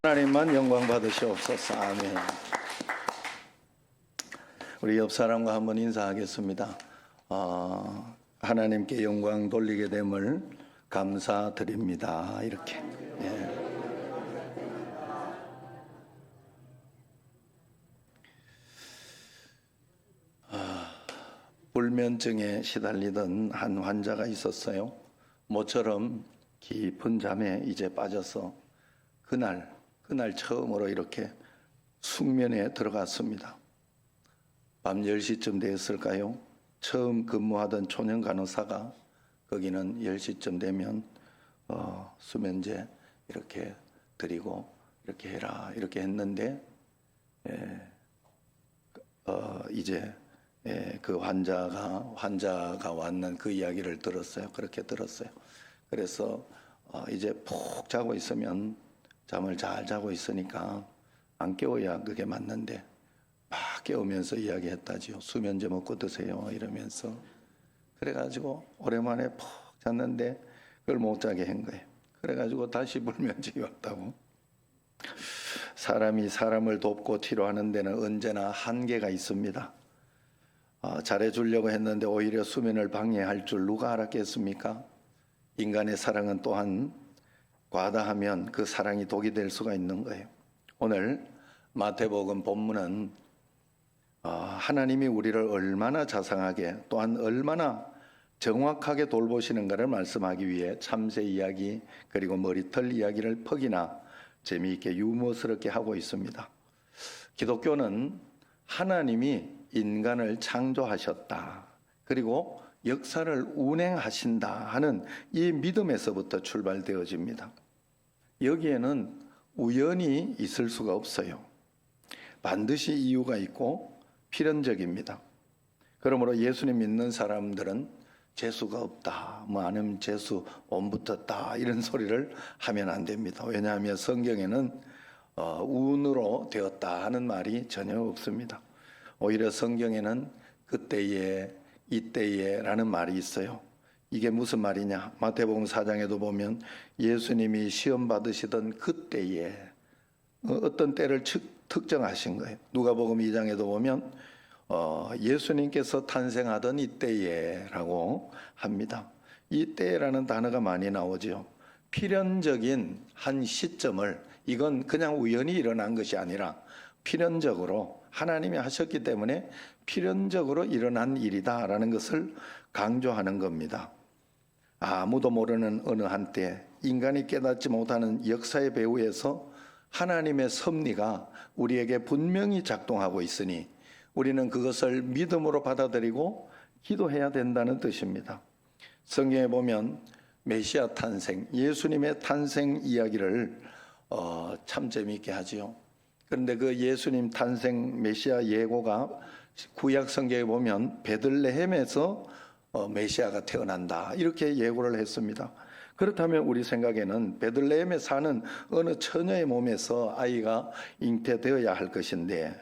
하나님만 영광 받으시옵소서. 아멘. 우리 옆 사람과 한번 인사하겠습니다. 하나님께 영광 돌리게 됨을 감사드립니다. 이렇게. 예. 불면증에 시달리던 한 환자가 있었어요. 모처럼 깊은 잠에 이제 빠져서 그날 처음으로 이렇게 숙면에 들어갔습니다. 밤 10시쯤 되었을까요? 처음 근무하던 초년 간호사가 거기는 10시쯤 되면 수면제 이렇게 드리고 이렇게 해라 이렇게 했는데 이제 그 환자가 왔는 그 이야기를 들었어요. 그렇게 들었어요. 그래서 이제 푹 자고 있으면 잠을 잘 자고 있으니까 안 깨워야 그게 맞는데 막 깨우면서 이야기했다지요. 수면제 먹고 드세요 이러면서. 그래가지고 오랜만에 푹 잤는데 그걸 못 자게 한 거예요. 그래가지고 다시 불면증이 왔다고. 사람이 사람을 돕고 치료하는 데는 언제나 한계가 있습니다. 잘해주려고 했는데 오히려 수면을 방해할 줄 누가 알았겠습니까? 인간의 사랑은 또한 과다하면 그 사랑이 독이 될 수가 있는 거예요. 오늘 마태복음 본문은 하나님이 우리를 얼마나 자상하게 또한 얼마나 정확하게 돌보시는가를 말씀하기 위해 참새 이야기 그리고 머리털 이야기를 퍽이나 재미있게 유머스럽게 하고 있습니다. 기독교는 하나님이 인간을 창조하셨다. 그리고 역사를 운행하신다 하는 이 믿음에서부터 출발되어집니다. 여기에는 우연이 있을 수가 없어요. 반드시 이유가 있고 필연적입니다. 그러므로 예수님 믿는 사람들은 재수가 없다, 아니면 재수 온 붙었다 이런 소리를 하면 안 됩니다. 왜냐하면 성경에는 운으로 되었다 하는 말이 전혀 없습니다. 오히려 성경에는 그때에 이때에 라는 말이 있어요. 이게 무슨 말이냐? 마태복음 4장에도 보면 예수님이 시험 받으시던 그때에 어떤 때를 특정하신 거예요. 누가복음 2장에도 보면 예수님께서 탄생하던 이때에 라고 합니다. 이때라는 단어가 많이 나오죠. 필연적인 한 시점을, 이건 그냥 우연히 일어난 것이 아니라 필연적으로 하나님이 하셨기 때문에 필연적으로 일어난 일이다라는 것을 강조하는 겁니다. 아무도 모르는 어느 한때 인간이 깨닫지 못하는 역사의 배후에서 하나님의 섭리가 우리에게 분명히 작동하고 있으니 우리는 그것을 믿음으로 받아들이고 기도해야 된다는 뜻입니다. 성경에 보면 메시아 탄생, 예수님의 탄생 이야기를 참 재미있게 하지요. 그런데 그 예수님 탄생 메시아 예고가 구약 성경에 보면 베들레헴에서 메시아가 태어난다 이렇게 예고를 했습니다. 그렇다면 우리 생각에는 베들레헴에 사는 어느 처녀의 몸에서 아이가 잉태되어야 할 것인데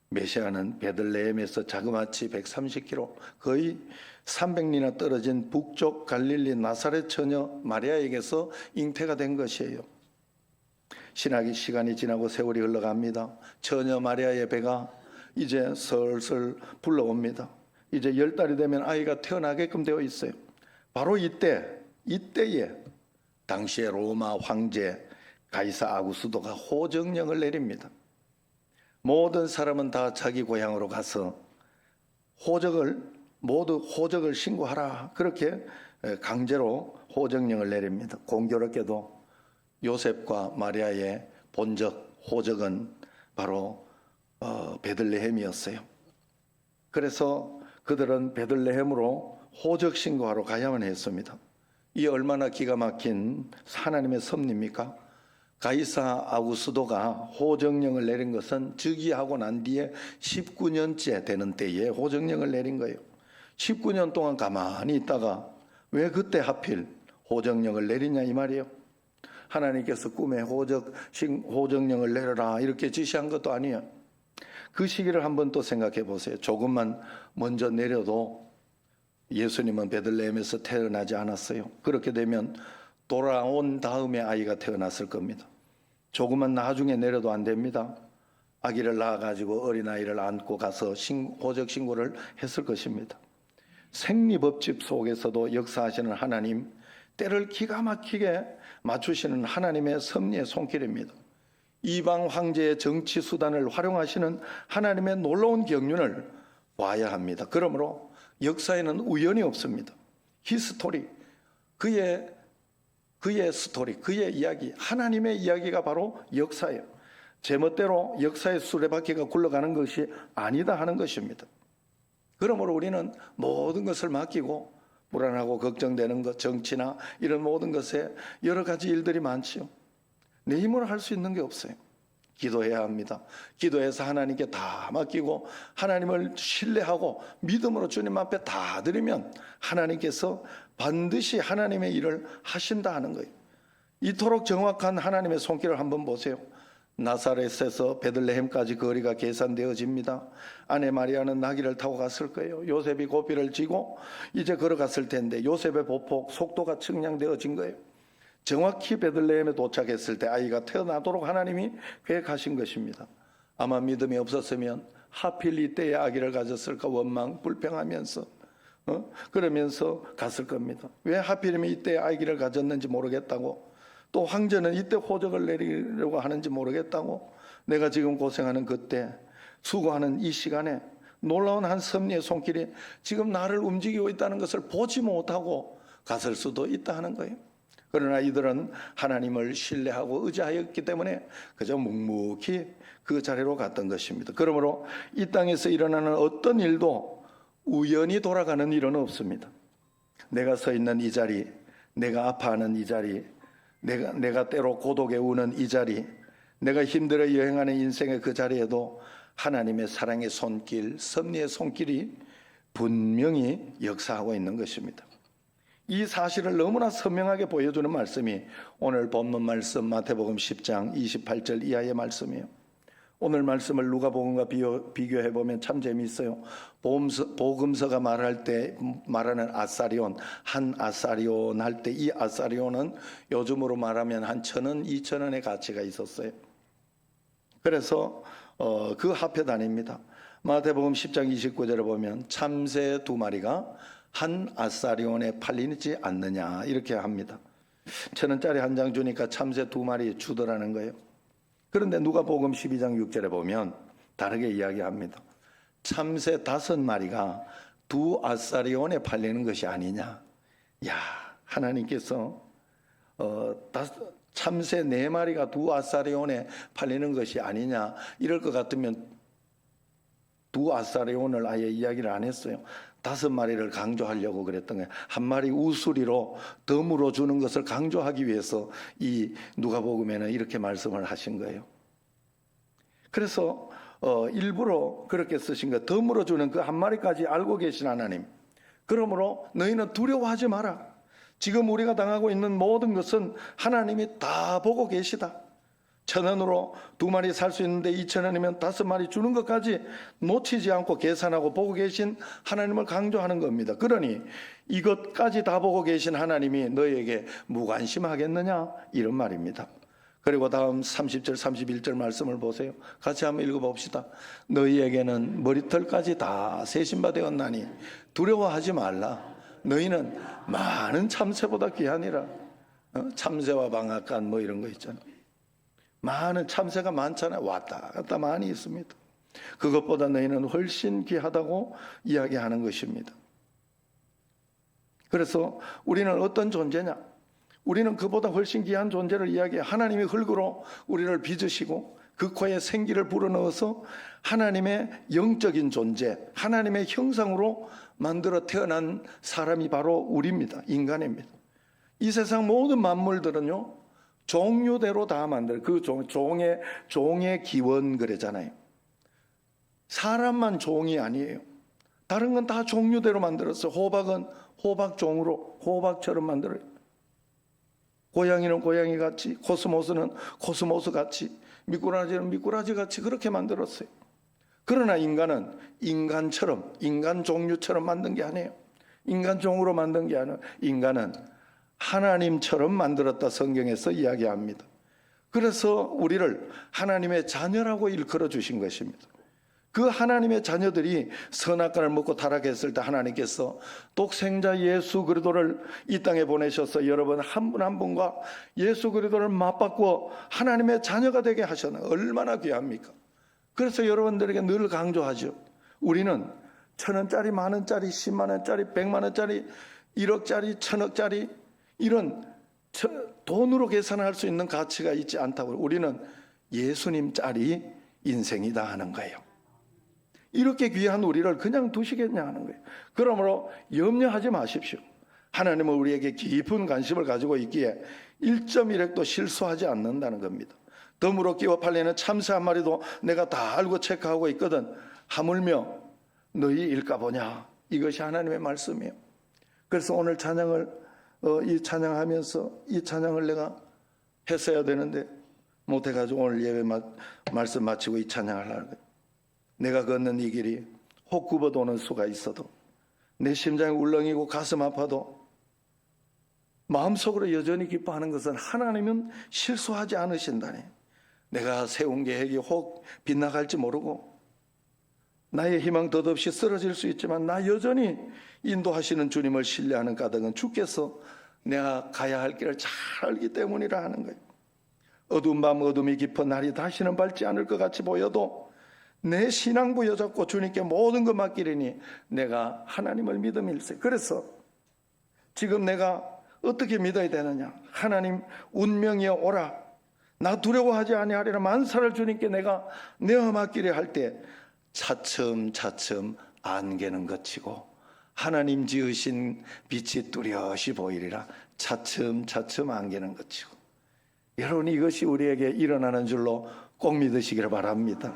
메시아는 베들레헴에서 자그마치 130km 거의 300리나 떨어진 북쪽 갈릴리 나사렛 처녀 마리아에게서 잉태가 된 것이에요. 신학의 시간이 지나고 세월이 흘러갑니다. 처녀 마리아의 배가 이제 슬슬 불러옵니다. 이제 10달이 되면 아이가 태어나게끔 되어 있어요. 바로 이때에 당시의 로마 황제 가이사 아구스도가 호정령을 내립니다. 모든 사람은 다 자기 고향으로 가서 모두 호적을 신고하라. 그렇게 강제로 호정령을 내립니다. 공교롭게도 요셉과 마리아의 본적 호적은 바로 베들레헴이었어요. 그래서 그들은 베들레헴으로 호적 신고하러 가야만 했습니다. 이 얼마나 기가 막힌 하나님의 섭리입니까? 가이사 아구스도가 호정령을 내린 것은 즉위하고 난 뒤에 19년째 되는 때에 호정령을 내린 거예요. 19년 동안 가만히 있다가 왜 그때 하필 호정령을 내리냐 이 말이에요. 하나님께서 꿈에 호정령을 내려라 이렇게 지시한 것도 아니에요. 그 시기를 한번 또 생각해 보세요. 조금만 먼저 내려도 예수님은 베들레헴에서 태어나지 않았어요. 그렇게 되면 돌아온 다음에 아이가 태어났을 겁니다. 조금은 나중에 내려도 안 됩니다. 아기를 낳아가지고 어린아이를 안고 가서 호적 신고를 했을 것입니다. 생리법칙 속에서도 역사하시는 하나님, 때를 기가 막히게 맞추시는 하나님의 섭리의 손길입니다. 이방 황제의 정치 수단을 활용하시는 하나님의 놀라운 경륜을 봐야 합니다. 그러므로 역사에는 우연이 없습니다. 히스토리, 그의 스토리, 그의 이야기, 하나님의 이야기가 바로 역사예요. 제멋대로 역사의 수레바퀴가 굴러가는 것이 아니다 하는 것입니다. 그러므로 우리는 모든 것을 맡기고 불안하고 걱정되는 것, 정치나 이런 모든 것에 여러 가지 일들이 많지요. 내 힘으로 할 수 있는 게 없어요. 기도해야 합니다. 기도해서 하나님께 다 맡기고 하나님을 신뢰하고 믿음으로 주님 앞에 다 드리면 하나님께서 반드시 하나님의 일을 하신다 하는 거예요. 이토록 정확한 하나님의 손길을 한번 보세요. 나사렛에서 베들레헴까지 거리가 계산되어집니다. 아내 마리아는 나귀를 타고 갔을 거예요. 요셉이 고삐를 쥐고 이제 걸어갔을 텐데 요셉의 보폭 속도가 측량되어진 거예요. 정확히 베들레헴에 도착했을 때 아이가 태어나도록 하나님이 계획하신 것입니다. 아마 믿음이 없었으면 하필 이때에 아기를 가졌을까 원망 불평하면서 그러면서 갔을 겁니다. 왜 하필이면 이때 아기를 가졌는지 모르겠다고, 또 황제는 이때 호적을 내리려고 하는지 모르겠다고, 내가 지금 고생하는 그때 수고하는 이 시간에 놀라운 한 섭리의 손길이 지금 나를 움직이고 있다는 것을 보지 못하고 갔을 수도 있다 하는 거예요. 그러나 이들은 하나님을 신뢰하고 의지하였기 때문에 그저 묵묵히 그 자리로 갔던 것입니다. 그러므로 이 땅에서 일어나는 어떤 일도 우연히 돌아가는 일은 없습니다. 내가 서 있는 이 자리, 내가 아파하는 이 자리, 내가 때로 고독에 우는 이 자리, 내가 힘들어 여행하는 인생의 그 자리에도 하나님의 사랑의 손길, 섭리의 손길이 분명히 역사하고 있는 것입니다. 이 사실을 너무나 선명하게 보여주는 말씀이 오늘 본문 말씀 마태복음 10장 28절 이하의 말씀이에요. 오늘 말씀을 누가복음과 비교해보면 참 재미있어요. 복음서가 말할 때 말하는 아사리온, 한 아사리온 할 때 이 아사리온은 요즘으로 말하면 한 1,000원, 2,000원의 가치가 있었어요. 그래서 그 합해 다닙니다. 마태복음 10장 29절에 보면 참새 2마리가 한 아사리온에 팔리지 않느냐 이렇게 합니다. 1,000원짜리 한 장 주니까 참새 2마리 주더라는 거예요. 그런데 누가복음 12장 6절에 보면 다르게 이야기합니다. 참새 5마리가 2 아사리온에 팔리는 것이 아니냐. 야, 하나님께서 참새 4마리가 2 아사리온에 팔리는 것이 아니냐 이럴 것 같으면 2 아사리온을 아예 이야기를 안 했어요. 5마리를 강조하려고 그랬던 거예요. 한 마리 우수리로 덤으로 주는 것을 강조하기 위해서 이 누가복음에는 이렇게 말씀을 하신 거예요. 그래서 일부러 그렇게 쓰신 거예요. 덤으로 주는 그 한 마리까지 알고 계신 하나님. 그러므로 너희는 두려워하지 마라. 지금 우리가 당하고 있는 모든 것은 하나님이 다 보고 계시다. 1,000원으로 2마리 살 수 있는데 2,000원이면 5마리 주는 것까지 놓치지 않고 계산하고 보고 계신 하나님을 강조하는 겁니다. 그러니 이것까지 다 보고 계신 하나님이 너희에게 무관심하겠느냐 이런 말입니다. 그리고 다음 30절 31절 말씀을 보세요. 같이 한번 읽어봅시다. 너희에게는 머리털까지 다 세신바 되었나니 두려워하지 말라. 너희는 많은 참새보다 귀하니라. 참새와 방앗간 뭐 이런 거 있잖아요. 많은 참새가 많잖아요. 왔다 갔다 많이 있습니다. 그것보다 너희는 훨씬 귀하다고 이야기하는 것입니다. 그래서 우리는 어떤 존재냐? 우리는 그보다 훨씬 귀한 존재를 이야기해. 하나님이 흙으로 우리를 빚으시고 그 코에 생기를 불어넣어서 하나님의 영적인 존재, 하나님의 형상으로 만들어 태어난 사람이 바로 우리입니다. 인간입니다. 이 세상 모든 만물들은요 종류대로 다 만들어요. 그 종의 기원 그러잖아요. 사람만 종이 아니에요. 다른 건 다 종류대로 만들었어요. 호박은 호박종으로 호박처럼 만들어요. 고양이는 고양이 같이, 코스모스는 코스모스 같이, 미꾸라지는 미꾸라지 같이 그렇게 만들었어요. 그러나 인간은 인간처럼, 인간 종류처럼 만든 게 아니에요. 인간종으로 만든 게 아니에요. 인간은 하나님처럼 만들었다 성경에서 이야기합니다. 그래서 우리를 하나님의 자녀라고 일컬어 주신 것입니다. 그 하나님의 자녀들이 선악과를 먹고 타락했을 때 하나님께서 독생자 예수 그리스도를 이 땅에 보내셔서 여러분 한 분 한 분과 예수 그리스도를 맞바꾸어 하나님의 자녀가 되게 하셨나, 얼마나 귀합니까? 그래서 여러분들에게 늘 강조하죠. 우리는 1,000원짜리, 만원짜리, 10만원짜리, 100만원짜리, 1억짜리, 1,000억짜리 이런 돈으로 계산할 수 있는 가치가 있지 않다고. 우리는 예수님짜리 인생이다 하는 거예요. 이렇게 귀한 우리를 그냥 두시겠냐 하는 거예요. 그러므로 염려하지 마십시오. 하나님은 우리에게 깊은 관심을 가지고 있기에 1.1핵도 실수하지 않는다는 겁니다. 덤으로 끼워 팔리는 참새 한 마리도 내가 다 알고 체크하고 있거든. 하물며 너희 일까 보냐. 이것이 하나님의 말씀이에요. 그래서 오늘 찬양을 이 찬양하면서 이 찬양을 내가 했어야 되는데 못해가지고 오늘 예배 말씀 마치고 이 찬양을 하는 거예요. 내가 걷는 이 길이 혹 굽어도는 수가 있어도 내 심장이 울렁이고 가슴 아파도 마음속으로 여전히 기뻐하는 것은 하나님은 실수하지 않으신다니. 내가 세운 계획이 혹 빗나갈지 모르고 나의 희망 덧없이 쓰러질 수 있지만 나 여전히 인도하시는 주님을 신뢰하는 까닭은 주께서 내가 가야 할 길을 잘 알기 때문이라 하는 거예요. 어두운 밤 어둠이 깊은 날이 다시는 밝지 않을 것 같이 보여도 내 신앙 부여잡고 주님께 모든 것 맡기리니 내가 하나님을 믿음일세. 그래서 지금 내가 어떻게 믿어야 되느냐. 하나님 운명이여 오라. 나 두려워하지 아니하리라. 만사를 주님께 내가 내어 맡기려 할 때 차츰차츰 안개는 걷히고 하나님 지으신 빛이 뚜렷이 보이리라. 차츰차츰 안개는 걷히고. 여러분 이것이 우리에게 일어나는 줄로 꼭 믿으시기를 바랍니다.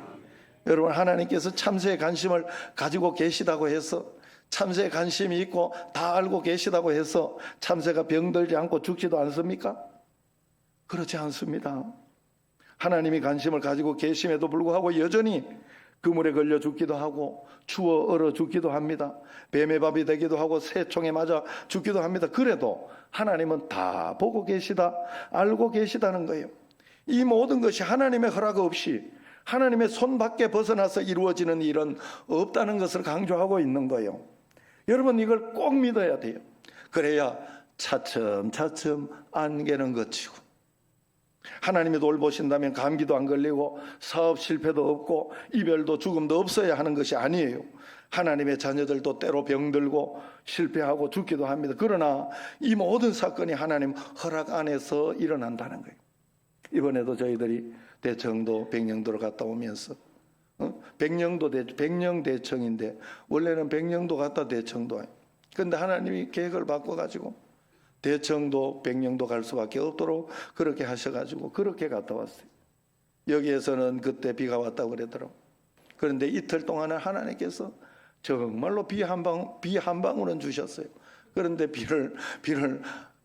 여러분 하나님께서 참새에 관심을 가지고 계시다고 해서 참새에 관심이 있고 다 알고 계시다고 해서 참새가 병들지 않고 죽지도 않습니까? 그렇지 않습니다. 하나님이 관심을 가지고 계심에도 불구하고 여전히 그물에 걸려 죽기도 하고 추워 얼어 죽기도 합니다. 뱀의 밥이 되기도 하고 새총에 맞아 죽기도 합니다. 그래도 하나님은 다 보고 계시다, 알고 계시다는 거예요. 이 모든 것이 하나님의 허락 없이 하나님의 손 밖에 벗어나서 이루어지는 일은 없다는 것을 강조하고 있는 거예요. 여러분 이걸 꼭 믿어야 돼요. 그래야 차츰차츰 안개는 걷히고 하나님이 돌보신다면 감기도 안 걸리고 사업 실패도 없고 이별도 죽음도 없어야 하는 것이 아니에요. 하나님의 자녀들도 때로 병들고 실패하고 죽기도 합니다. 그러나 이 모든 사건이 하나님 허락 안에서 일어난다는 거예요. 이번에도 저희들이 대청도 백령도를 갔다 오면서 백령대청인데 원래는 백령도 갔다 대청도. 그런데 하나님이 계획을 바꿔가지고 대청도 백령도 갈 수밖에 없도록 그렇게 하셔가지고 그렇게 갔다 왔어요. 여기에서는 그때 비가 왔다고 그러더라고요. 그런데 이틀 동안은 하나님께서 정말로 비 한 방울은 주셨어요. 그런데 비를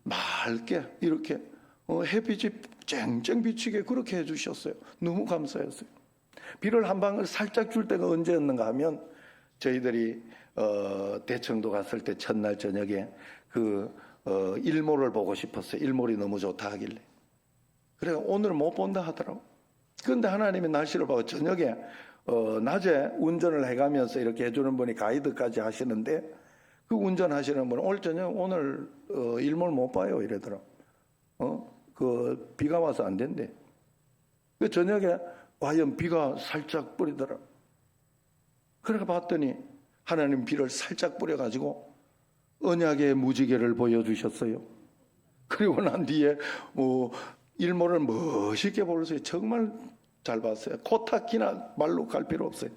맑게 이렇게 햇빛이 쨍쨍 비치게 그렇게 해주셨어요. 너무 감사했어요. 비를 한 방울 살짝 줄 때가 언제였는가 하면 저희들이 대청도 갔을 때 첫날 저녁에 일몰을 보고 싶었어요. 일몰이 너무 좋다 하길래. 그래 오늘 못 본다 하더라고. 그런데 하나님이 날씨를 보고 저녁에 낮에 운전을 해가면서 이렇게 해주는 분이 가이드까지 하시는데 그 운전하시는 분은 오늘 일몰 못 봐요 이러더라고. 비가 와서 안 된대. 그 저녁에 과연 비가 살짝 뿌리더라. 그래서 봤더니 하나님 비를 살짝 뿌려가지고 언약의 무지개를 보여주셨어요. 그리고 난 뒤에 일몰을 멋있게 보셨어요. 정말 잘 봤어요. 코타키나 말로 갈 필요 없어요.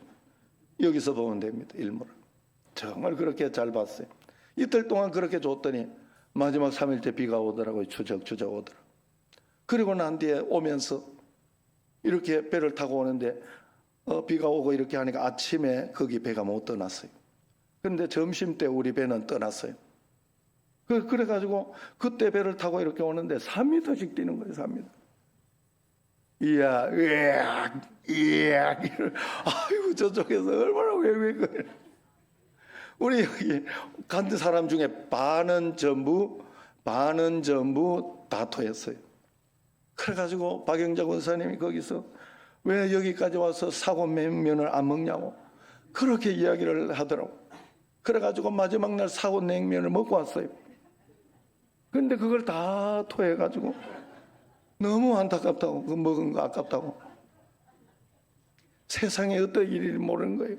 여기서 보면 됩니다. 일몰을. 정말 그렇게 잘 봤어요. 이틀 동안 그렇게 줬더니 마지막 3일째 비가 오더라고요. 추적추적 오더라고요. 그리고 난 뒤에 오면서 이렇게 배를 타고 오는데 비가 오고 이렇게 하니까 아침에 거기 배가 못 떠났어요. 그런데 점심 때 우리 배는 떠났어요. 그래가지고 그때 배를 타고 이렇게 오는데 3m씩 뛰는 거예요. 3m. 이야. 아이고 저쪽에서 얼마나 왜 우리 여기 간 사람 중에 반은 전부 다 토했어요. 그래가지고 박영자 권사님이 거기서 왜 여기까지 와서 사고 냉면을 안 먹냐고 그렇게 이야기를 하더라고. 그래가지고 마지막 날 사고 냉면을 먹고 왔어요. 근데 그걸 다 토해가지고 너무 안타깝다고, 그 먹은 거 아깝다고. 세상에 어떤 일이 모르는 거예요.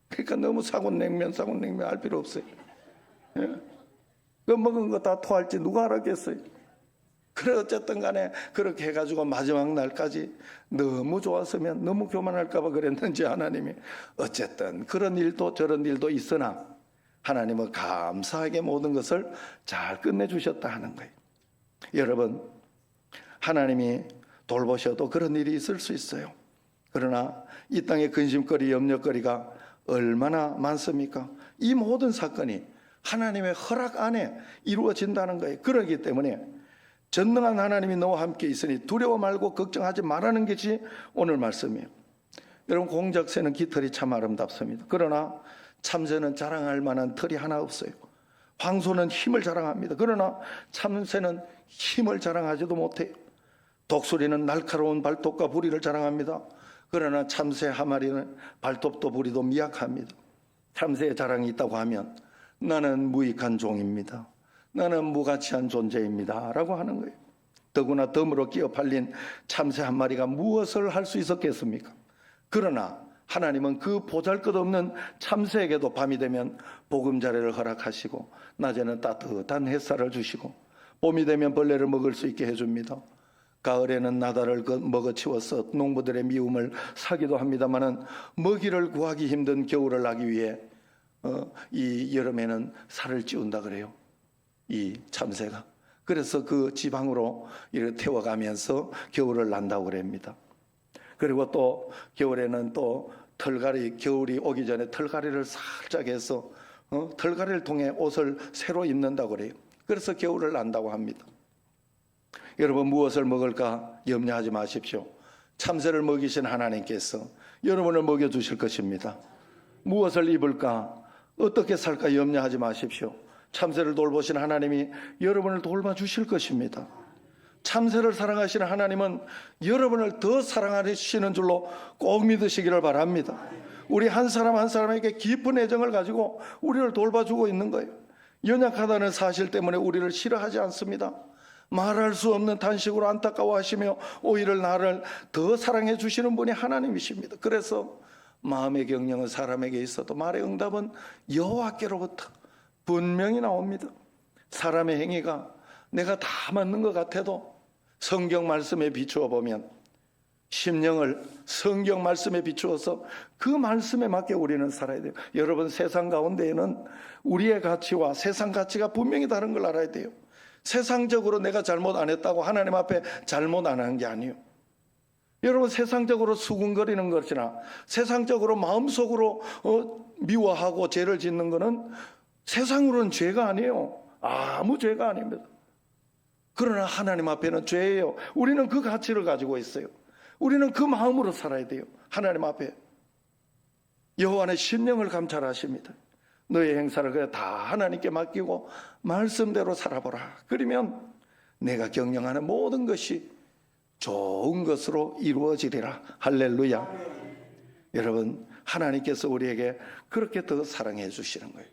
그러니까 너무 사고 냉면 할 필요 없어요. 예? 그 먹은 거 다 토할지 누가 알았겠어요. 그래 어쨌든 간에 그렇게 해가지고 마지막 날까지 너무 좋았으면 너무 교만할까 봐 그랬는지 하나님이 어쨌든 그런 일도 저런 일도 있으나 하나님은 감사하게 모든 것을 잘 끝내주셨다 하는 거예요. 여러분, 하나님이 돌보셔도 그런 일이 있을 수 있어요. 그러나 이 땅의 근심거리, 염려거리가 얼마나 많습니까? 이 모든 사건이 하나님의 허락 안에 이루어진다는 거예요. 그렇기 때문에 전능한 하나님이 너와 함께 있으니 두려워 말고 걱정하지 말라는 것이 오늘 말씀이에요. 여러분, 공작새는 깃털이 참 아름답습니다. 그러나 참새는 자랑할 만한 털이 하나 없어요. 황소는 힘을 자랑합니다. 그러나 참새는 힘을 자랑하지도 못해요. 독수리는 날카로운 발톱과 부리를 자랑합니다. 그러나 참새 한 마리는 발톱도 부리도 미약합니다. 참새의 자랑이 있다고 하면 나는 무익한 종입니다. 나는 무가치한 존재입니다. 라고 하는 거예요. 더구나 덤으로 끼어 팔린 참새 한 마리가 무엇을 할 수 있었겠습니까? 그러나 하나님은 그 보잘것없는 참새에게도 밤이 되면 보금자리를 허락하시고 낮에는 따뜻한 햇살을 주시고 봄이 되면 벌레를 먹을 수 있게 해줍니다. 가을에는 나다를 먹어치워서 농부들의 미움을 사기도 합니다마는 먹이를 구하기 힘든 겨울을 나기 위해 이 여름에는 살을 찌운다 그래요. 이 참새가. 그래서 그 지방으로 이렇게 태워가면서 겨울을 난다고 그럽니다. 그리고 또 겨울에는 또 털갈이, 겨울이 오기 전에 털갈이를 살짝 해서 털갈이를 통해 옷을 새로 입는다고 그래요. 그래서 겨울을 난다고 합니다. 여러분, 무엇을 먹을까 염려하지 마십시오. 참새를 먹이신 하나님께서 여러분을 먹여주실 것입니다. 무엇을 입을까, 어떻게 살까 염려하지 마십시오. 참새를 돌보신 하나님이 여러분을 돌봐주실 것입니다. 참새를 사랑하시는 하나님은 여러분을 더 사랑하시는 줄로 꼭 믿으시기를 바랍니다. 우리 한 사람 한 사람에게 깊은 애정을 가지고 우리를 돌봐주고 있는 거예요. 연약하다는 사실 때문에 우리를 싫어하지 않습니다. 말할 수 없는 탄식으로 안타까워하시며 오히려 나를 더 사랑해 주시는 분이 하나님이십니다. 그래서 마음의 경영은 사람에게 있어도 말의 응답은 여호와께로부터 분명히 나옵니다. 사람의 행위가 내가 다 맞는 것 같아도 성경 말씀에 비추어 보면 심령을 성경 말씀에 비추어서 그 말씀에 맞게 우리는 살아야 돼요. 여러분, 세상 가운데에는 우리의 가치와 세상 가치가 분명히 다른 걸 알아야 돼요. 세상적으로 내가 잘못 안 했다고 하나님 앞에 잘못 안 한 게 아니에요. 여러분, 세상적으로 수군거리는 것이나 세상적으로 마음속으로 미워하고 죄를 짓는 것은 세상으로는 죄가 아니에요. 아무 죄가 아닙니다. 그러나 하나님 앞에는 죄예요. 우리는 그 가치를 가지고 있어요. 우리는 그 마음으로 살아야 돼요. 하나님 앞에 여호와는 심령을 감찰하십니다. 너의 행사를 그냥 다 하나님께 맡기고 말씀대로 살아보라. 그러면 내가 경영하는 모든 것이 좋은 것으로 이루어지리라. 할렐루야. 여러분, 하나님께서 우리에게 그렇게 더 사랑해 주시는 거예요.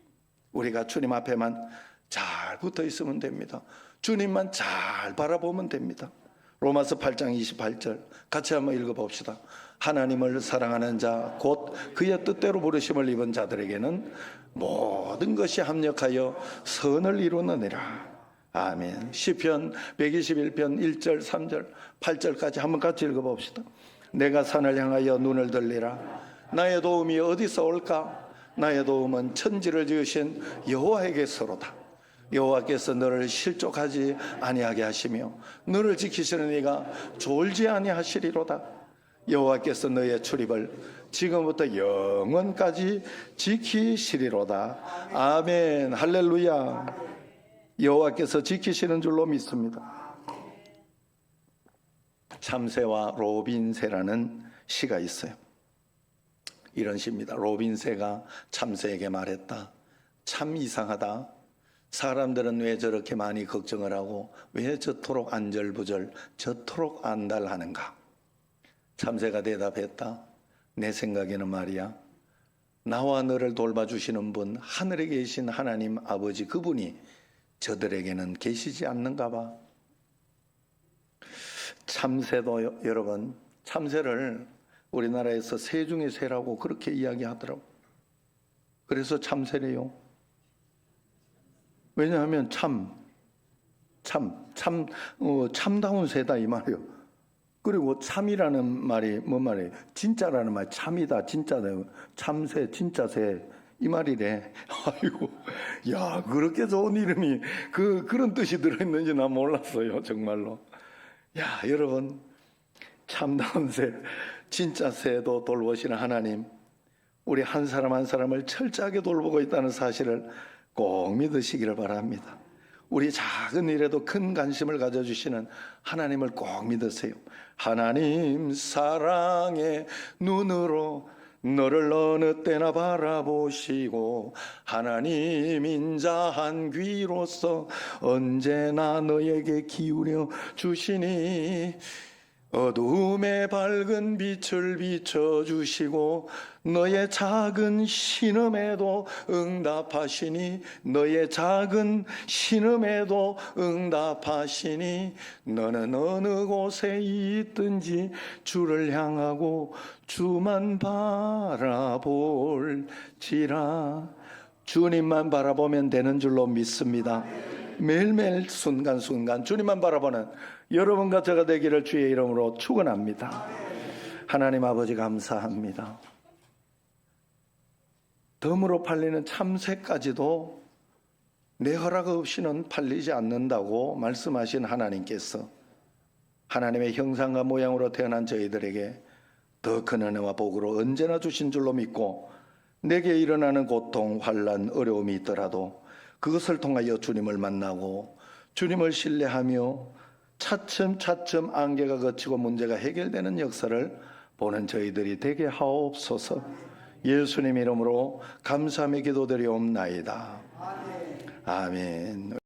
우리가 주님 앞에만 잘 붙어 있으면 됩니다. 주님만 잘 바라보면 됩니다. 로마서 8장 28절 같이 한번 읽어봅시다. 하나님을 사랑하는 자 곧 그의 뜻대로 부르심을 입은 자들에게는 모든 것이 합력하여 선을 이루느니라. 아멘. 시편 121편 1절 3절 8절까지 한번 같이 읽어봅시다. 내가 산을 향하여 눈을 들리라. 나의 도움이 어디서 올까? 나의 도움은 천지를 지으신 여호와에게서로다. 여호와께서 너를 실족하지 아니하게 하시며 너를 지키시는 이가 졸지 아니하시리로다. 여호와께서 너의 출입을 지금부터 영원까지 지키시리로다. 아멘. 할렐루야. 여호와께서 지키시는 줄로 믿습니다. 참새와 로빈새라는 시가 있어요. 이런 시입니다. 로빈새가 참새에게 말했다. 참 이상하다. 사람들은 왜 저렇게 많이 걱정을 하고 왜 저토록 안절부절 저토록 안달하는가? 참새가 대답했다. 내 생각에는 말이야, 나와 너를 돌봐주시는 분, 하늘에 계신 하나님 아버지, 그분이 저들에게는 계시지 않는가 봐. 참새도 여러분, 참새를 우리나라에서 새 중에 새라고 그렇게 이야기하더라고. 그래서 참새래요. 왜냐하면 참다운 새다 이 말이에요. 그리고 참이라는 말이 뭔 말이에요? 진짜라는 말, 참이다, 진짜다. 참새, 진짜 새. 이 말이래. 아이고, 야, 그렇게 좋은 이름이 그런 뜻이 들어있는지 난 몰랐어요, 정말로. 야, 여러분, 참다운 새, 진짜 새도 돌보시는 하나님, 우리 한 사람 한 사람을 철저하게 돌보고 있다는 사실을 꼭 믿으시기를 바랍니다. 우리 작은 일에도 큰 관심을 가져주시는 하나님을 꼭 믿으세요. 하나님 사랑의 눈으로 너를 어느 때나 바라보시고 하나님 인자한 귀로서 언제나 너에게 기울여 주시니 어두움에 밝은 빛을 비춰주시고 너의 작은 신음에도 응답하시니 너의 작은 신음에도 응답하시니 너는 어느 곳에 있든지 주를 향하고 주만 바라볼지라. 주님만 바라보면 되는 줄로 믿습니다. 매일매일 순간순간 주님만 바라보는 여러분과 제가 되기를 주의 이름으로 축원합니다. 하나님 아버지 감사합니다. 덤으로 팔리는 참새까지도 내 허락 없이는 팔리지 않는다고 말씀하신 하나님께서 하나님의 형상과 모양으로 태어난 저희들에게 더 큰 은혜와 복으로 언제나 주신 줄로 믿고 내게 일어나는 고통, 환난, 어려움이 있더라도 그것을 통하여 주님을 만나고 주님을 신뢰하며 차츰차츰 안개가 걷히고 문제가 해결되는 역사를 보는 저희들이 되게 하옵소서. 예수님 이름으로 감사하며 기도드리옵나이다. 아멘.